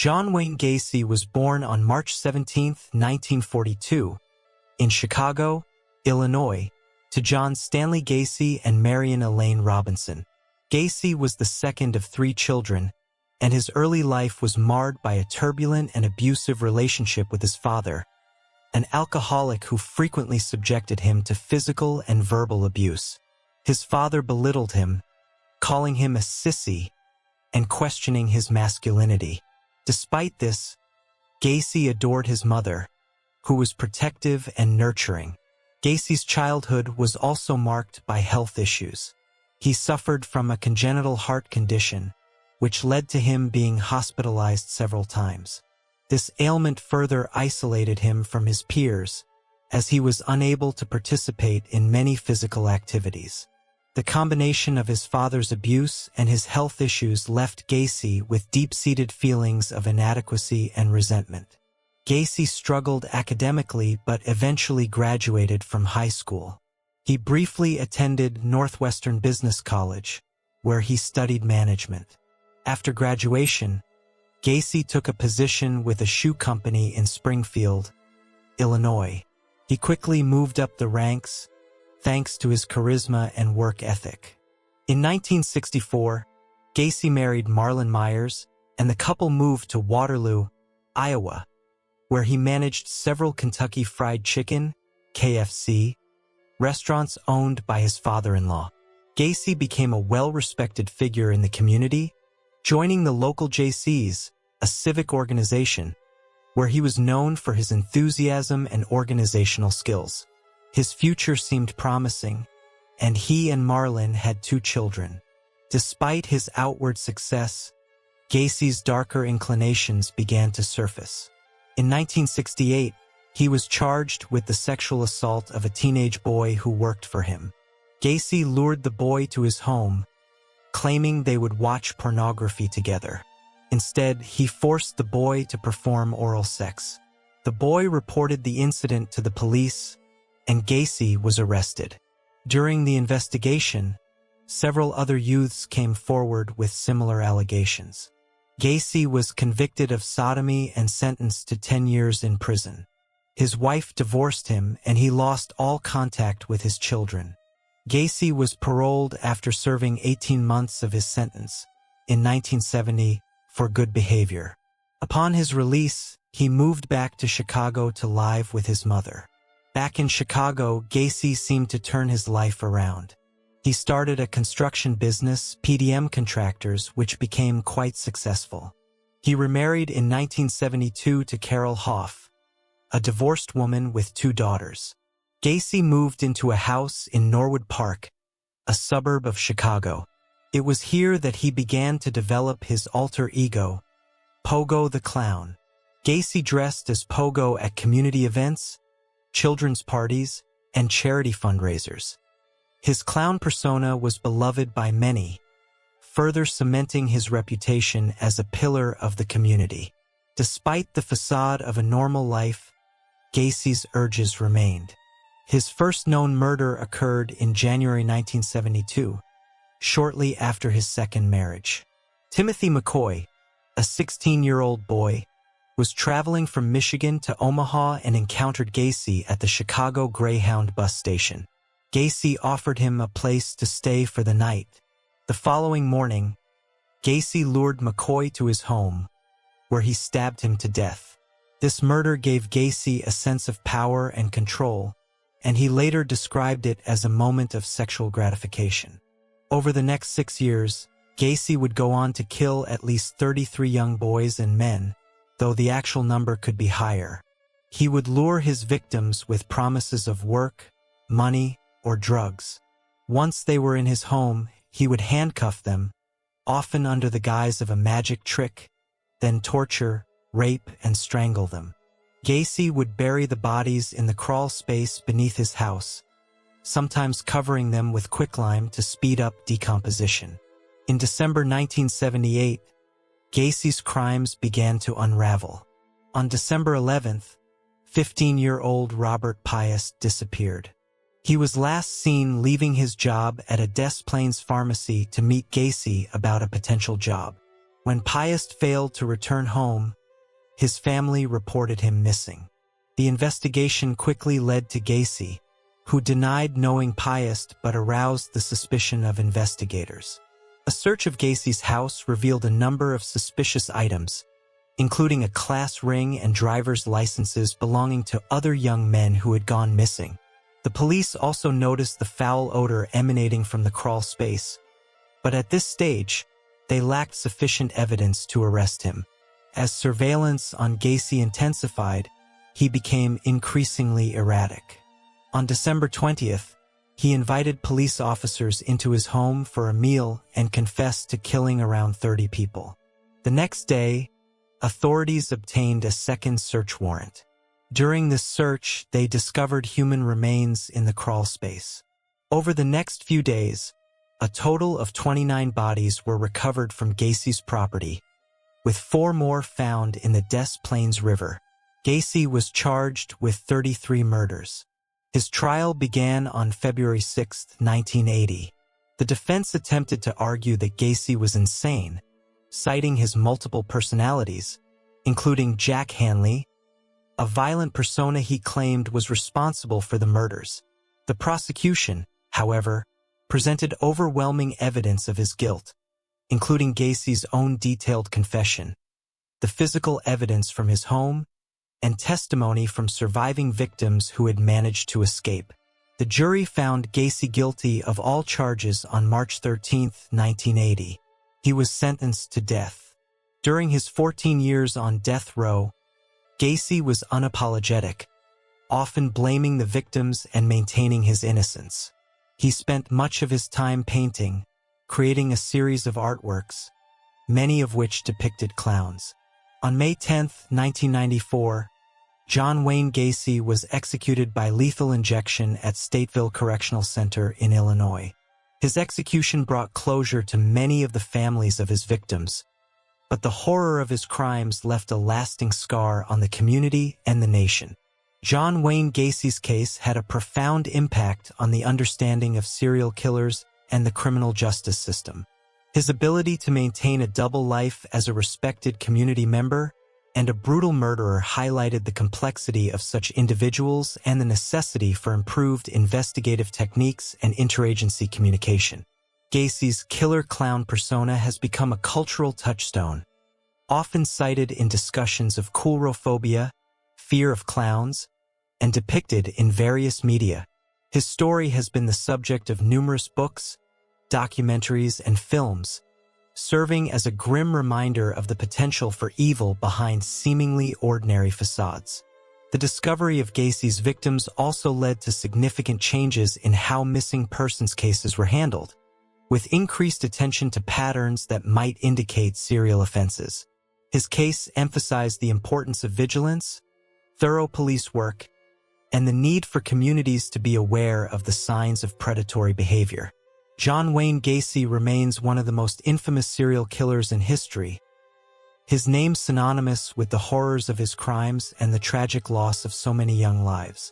John Wayne Gacy was born on March 17, 1942, in Chicago, Illinois, to John Stanley Gacy and Marion Elaine Robinson. Gacy was the second of 3 children, and his early life was marred by a turbulent and abusive relationship with his father, an alcoholic who frequently subjected him to physical and verbal abuse. His father belittled him, calling him a sissy and questioning his masculinity. Despite this, Gacy adored his mother, who was protective and nurturing. Gacy's childhood was also marked by health issues. He suffered from a congenital heart condition, which led to him being hospitalized several times. This ailment further isolated him from his peers, as he was unable to participate in many physical activities. The combination of his father's abuse and his health issues left Gacy with deep-seated feelings of inadequacy and resentment. Gacy struggled academically but eventually graduated from high school. He briefly attended Northwestern Business College, where he studied management. After graduation, Gacy took a position with a shoe company in Springfield, Illinois. He quickly moved up the ranks, thanks to his charisma and work ethic. In 1964, Gacy married Marlon Myers, and the couple moved to Waterloo, Iowa, where he managed several Kentucky Fried Chicken, KFC, restaurants owned by his father-in-law. Gacy became a well-respected figure in the community, joining the local JCs, a civic organization, where he was known for his enthusiasm and organizational skills. His future seemed promising, and he and Marlon had 2 children. Despite his outward success, Gacy's darker inclinations began to surface. In 1968, he was charged with the sexual assault of a teenage boy who worked for him. Gacy lured the boy to his home, claiming they would watch pornography together. Instead, he forced the boy to perform oral sex. The boy reported the incident to the police, and Gacy was arrested. During the investigation, several other youths came forward with similar allegations. Gacy was convicted of sodomy and sentenced to 10 years in prison. His wife divorced him, and he lost all contact with his children. Gacy was paroled after serving 18 months of his sentence in 1970 for good behavior. Upon his release, he moved back to Chicago to live with his mother. Back in Chicago, Gacy seemed to turn his life around. He started a construction business, PDM Contractors, which became quite successful. He remarried in 1972 to Carol Hoff, a divorced woman with 2 daughters. Gacy moved into a house in Norwood Park, a suburb of Chicago. It was here that he began to develop his alter ego, Pogo the Clown. Gacy dressed as Pogo at community events, children's parties, and charity fundraisers. His clown persona was beloved by many, further cementing his reputation as a pillar of the community. Despite the facade of a normal life, Gacy's urges remained. His first known murder occurred in January 1972, shortly after his second marriage. Timothy McCoy, a 16-year-old boy, was traveling from Michigan to Omaha and encountered Gacy at the Chicago Greyhound bus station. Gacy offered him a place to stay for the night. The following morning, Gacy lured McCoy to his home, where he stabbed him to death. This murder gave Gacy a sense of power and control, and he later described it as a moment of sexual gratification. Over the next 6 years, Gacy would go on to kill at least 33 young boys and men, though the actual number could be higher. He would lure his victims with promises of work, money, or drugs. Once they were in his home, he would handcuff them, often under the guise of a magic trick, then torture, rape, and strangle them. Gacy would bury the bodies in the crawl space beneath his house, sometimes covering them with quicklime to speed up decomposition. In December 1978, Gacy's crimes began to unravel. On December 11th, 15-year-old Robert Piest disappeared. He was last seen leaving his job at a Des Plaines pharmacy to meet Gacy about a potential job. When Piest failed to return home, his family reported him missing. The investigation quickly led to Gacy, who denied knowing Piest but aroused the suspicion of investigators. A search of Gacy's house revealed a number of suspicious items, including a class ring and driver's licenses belonging to other young men who had gone missing. The police also noticed the foul odor emanating from the crawl space, but at this stage, they lacked sufficient evidence to arrest him. As surveillance on Gacy intensified, he became increasingly erratic. On December 20th, he invited police officers into his home for a meal and confessed to killing around 30 people. The next day, authorities obtained a second search warrant. During this search, they discovered human remains in the crawl space. Over the next few days, a total of 29 bodies were recovered from Gacy's property, with 4 more found in the Des Plaines River. Gacy was charged with 33 murders. His trial began on February 6, 1980. The defense attempted to argue that Gacy was insane, citing his multiple personalities, including Jack Hanley, a violent persona he claimed was responsible for the murders. The prosecution, however, presented overwhelming evidence of his guilt, including Gacy's own detailed confession, the physical evidence from his home, and testimony from surviving victims who had managed to escape. The jury found Gacy guilty of all charges on March 13, 1980. He was sentenced to death. During his 14 years on death row, Gacy was unapologetic, often blaming the victims and maintaining his innocence. He spent much of his time painting, creating a series of artworks, many of which depicted clowns. On May 10, 1994, John Wayne Gacy was executed by lethal injection at Stateville Correctional Center in Illinois. His execution brought closure to many of the families of his victims, but the horror of his crimes left a lasting scar on the community and the nation. John Wayne Gacy's case had a profound impact on the understanding of serial killers and the criminal justice system. His ability to maintain a double life as a respected community member and a brutal murderer highlighted the complexity of such individuals and the necessity for improved investigative techniques and interagency communication. Gacy's killer clown persona has become a cultural touchstone, often cited in discussions of coulrophobia, fear of clowns, and depicted in various media. His story has been the subject of numerous books, documentaries, and films, serving as a grim reminder of the potential for evil behind seemingly ordinary facades. The discovery of Gacy's victims also led to significant changes in how missing persons cases were handled, with increased attention to patterns that might indicate serial offenses. His case emphasized the importance of vigilance, thorough police work, and the need for communities to be aware of the signs of predatory behavior. John Wayne Gacy remains one of the most infamous serial killers in history, his name synonymous with the horrors of his crimes and the tragic loss of so many young lives.